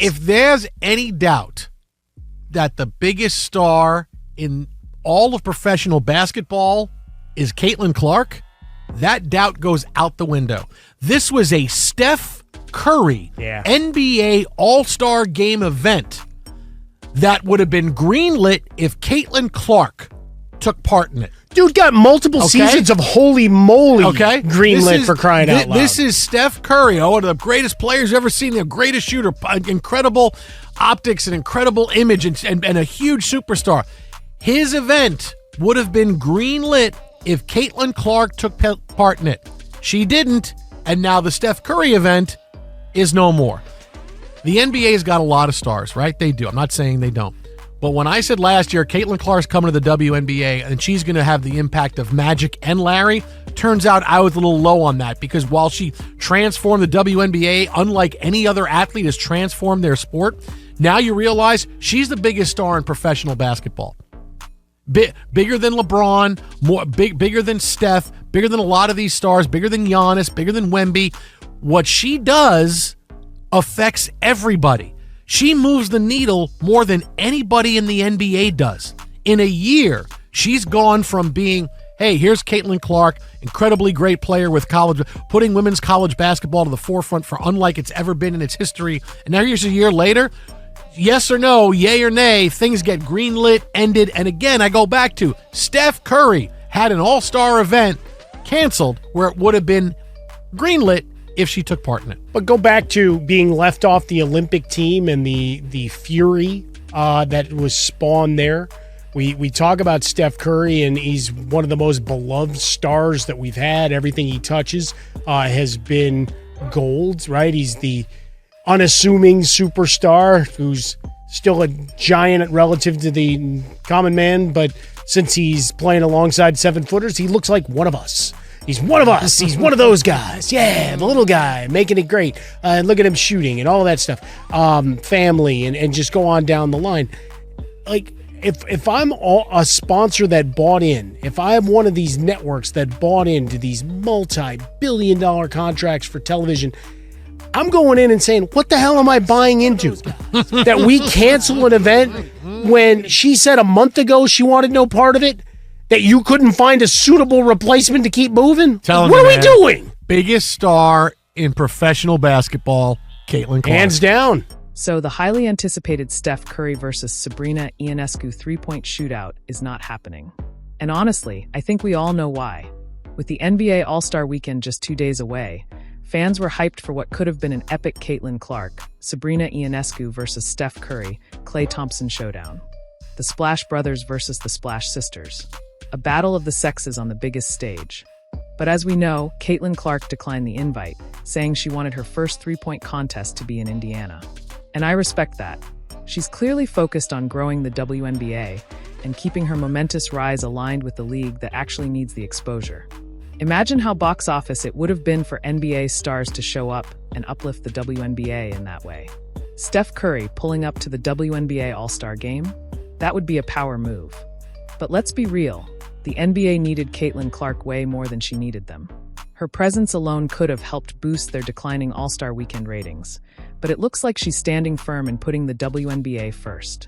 If there's any doubt that the biggest star in all of professional basketball is Caitlin Clark, that doubt goes out the window. This was a Steph Curry NBA All-Star Game event that would have been greenlit if Caitlin Clark took part in it. Dude got multiple seasons of holy moly greenlit for crying out loud. This is Steph Curry, one of the greatest players ever seen, the greatest shooter, incredible optics, an incredible image, and a huge superstar. His event would have been greenlit if Caitlin Clark took part in it. She didn't, and now the Steph Curry event is no more. The NBA's got a lot of stars, right? They do. I'm not saying they don't. But when I said last year, Caitlin Clark's coming to the WNBA and she's going to have the impact of Magic and Larry, turns out I was a little low on that because while she transformed the WNBA, unlike any other athlete has transformed their sport, now you realize she's the biggest star in professional basketball. Bigger than LeBron, bigger than Steph, bigger than a lot of these stars, bigger than Giannis, bigger than Wemby. What she does affects everybody. She moves the needle more than anybody in the NBA does. In a year, she's gone from being, hey, here's Caitlin Clark, incredibly great player with college, putting women's college basketball to the forefront for unlike it's ever been in its history. And now here's a year later, yes or no, yay or nay, things get greenlit, ended. And again, I go back to Steph Curry had an all-star event canceled where it would have been greenlit if she took part in it. But go back to being left off the Olympic team and the fury that was spawned there. We talk about Steph Curry, and he's one of the most beloved stars that we've had. Everything he touches has been gold, right? He's the unassuming superstar who's still a giant relative to the common man, but since he's playing alongside 7-footers, he looks like one of us. He's one of us. He's one of those guys. Yeah, the little guy, making it great. And look at him shooting and all that stuff. Family and just go on down the line. Like, if I'm a sponsor that bought in, if I am one of these networks that bought into these multi-billion-dollar contracts for television, I'm going in and saying, what the hell am I buying into? That we cancel an event when she said a month ago she wanted no part of it? That you couldn't find a suitable replacement to keep moving? What are we doing? Biggest star in professional basketball, Caitlin Clark. Hands down. So the highly anticipated Steph Curry versus Sabrina Ionescu three-point shootout is not happening. And honestly, I think we all know why. With the NBA All-Star Weekend just 2 days away, fans were hyped for what could have been an epic Caitlin Clark, Sabrina Ionescu versus Steph Curry, Klay Thompson showdown. The Splash Brothers versus the Splash Sisters. A battle of the sexes on the biggest stage. But as we know, Caitlin Clark declined the invite, saying she wanted her first three-point contest to be in Indiana. And I respect that. She's clearly focused on growing the WNBA and keeping her momentous rise aligned with the league that actually needs the exposure. Imagine how box office it would have been for NBA stars to show up and uplift the WNBA in that way. Steph Curry pulling up to the WNBA All-Star Game? That would be a power move. But let's be real. The NBA needed Caitlin Clark way more than she needed them. Her presence alone could have helped boost their declining All-Star Weekend ratings, but it looks like she's standing firm and putting the WNBA first.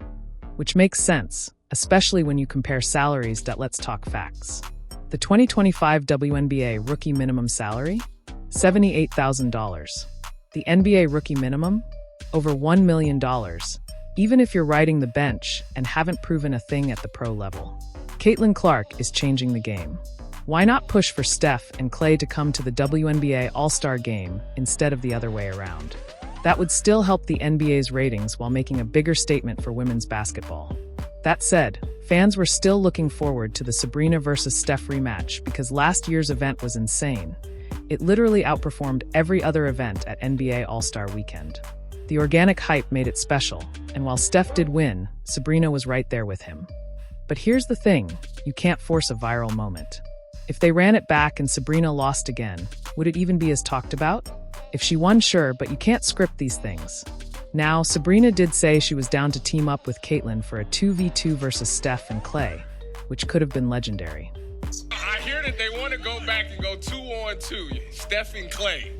Which makes sense, especially when you compare salaries. Let's talk facts. The 2025 WNBA rookie minimum salary? $78,000. The NBA rookie minimum? Over $1 million, even if you're riding the bench and haven't proven a thing at the pro level. Caitlin Clark is changing the game. Why not push for Steph and Klay to come to the WNBA All-Star Game instead of the other way around? That would still help the NBA's ratings while making a bigger statement for women's basketball. That said, fans were still looking forward to the Sabrina versus Steph rematch because last year's event was insane. It literally outperformed every other event at NBA All-Star Weekend. The organic hype made it special, and while Steph did win, Sabrina was right there with him. But here's the thing, you can't force a viral moment. If they ran it back and Sabrina lost again, would it even be as talked about? If she won, sure, but you can't script these things. Now, Sabrina did say she was down to team up with Caitlin for a 2v2 versus Steph and Klay, which could have been legendary. I hear that they want to go back and go 2-on-2, Steph and Klay.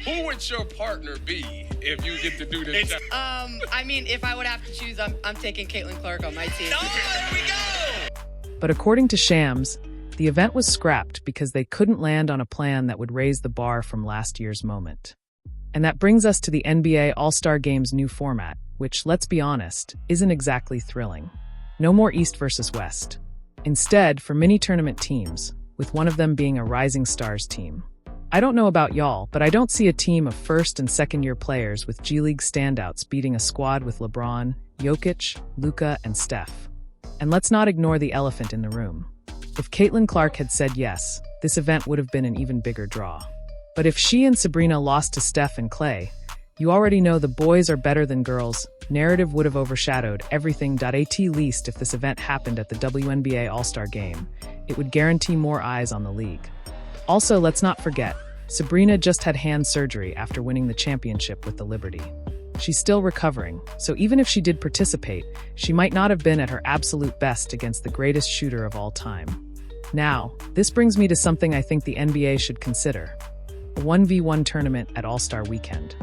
Who would your partner be if you get to do this? I mean, if I would have to choose, I'm taking Caitlin Clark on my team. Oh, there we go. But according to Shams, the event was scrapped because they couldn't land on a plan that would raise the bar from last year's moment. And that brings us to the NBA All-Star Game's new format, which, let's be honest, isn't exactly thrilling. No more East versus West. Instead, for mini-tournament teams, with one of them being a Rising Stars team. I don't know about y'all, but I don't see a team of first- and second-year players with G League standouts beating a squad with LeBron, Jokic, Luka, and Steph. And let's not ignore the elephant in the room. If Caitlin Clark had said yes, this event would have been an even bigger draw. But if she and Sabrina lost to Steph and Clay, you already know the boys are better than girls. Narrative would have overshadowed everything. At least if this event happened at the WNBA All-Star Game, it would guarantee more eyes on the league. Also, let's not forget, Sabrina just had hand surgery after winning the championship with the Liberty. She's still recovering, so even if she did participate, she might not have been at her absolute best against the greatest shooter of all time. Now, this brings me to something I think the NBA should consider. A 1v1 tournament at All-Star Weekend.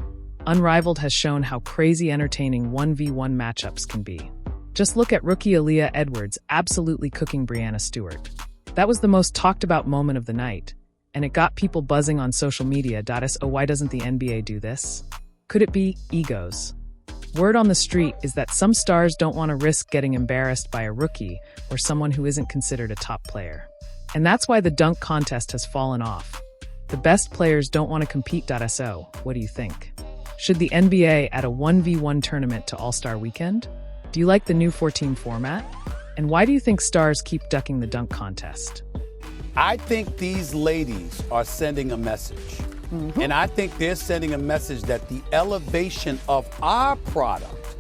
Unrivaled has shown how crazy entertaining 1v1 matchups can be. Just look at rookie Aaliyah Edwards absolutely cooking Breanna Stewart. That was the most talked about moment of the night, and it got people buzzing on social media. So why doesn't the NBA do this? Could it be egos? Word on the street is that some stars don't want to risk getting embarrassed by a rookie or someone who isn't considered a top player. And that's why the dunk contest has fallen off. The best players don't want to compete. So what do you think? Should the NBA add a 1v1 tournament to All-Star Weekend? Do you like the new 4-team format? And why do you think stars keep ducking the dunk contest? I think these ladies are sending a message. And I think they're sending a message that the elevation of our product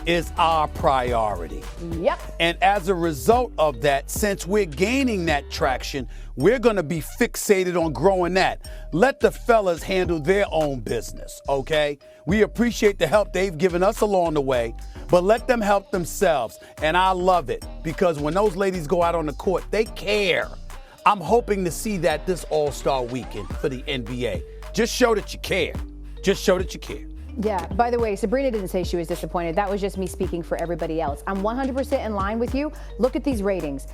is our priority. Yep. And as a result of that, since we're gaining that traction, we're going to be fixated on growing that. Let the fellas handle their own business, okay? We appreciate the help they've given us along the way, but let them help themselves. And I love it because when those ladies go out on the court, they care. I'm hoping to see that this All-Star Weekend for the NBA. Just show that you care. Just show that you care. Yeah, by the way, Sabrina didn't say she was disappointed. That was just me speaking for everybody else. I'm 100% in line with you. Look at these ratings.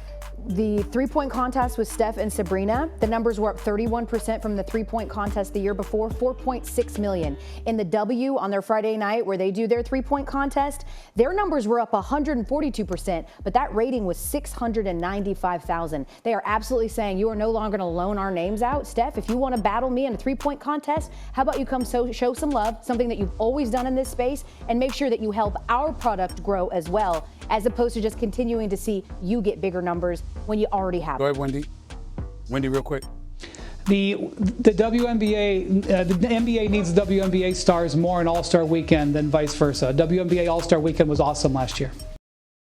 The three-point contest with Steph and Sabrina, the numbers were up 31% from the three-point contest the year before, 4.6 million. In the W on their Friday night where they do their three-point contest, their numbers were up 142%, but that rating was 695,000. They are absolutely saying you are no longer going to loan our names out. Steph, if you want to battle me in a three-point contest, how about you come show some love, something that you've always done in this space, and make sure that you help our product grow as well, as opposed to just continuing to see you get bigger numbers when you already have. Go ahead, Wendy. Wendy, real quick. The WNBA, the NBA needs WNBA stars more in All-Star Weekend than vice versa. WNBA All-Star Weekend was awesome last year.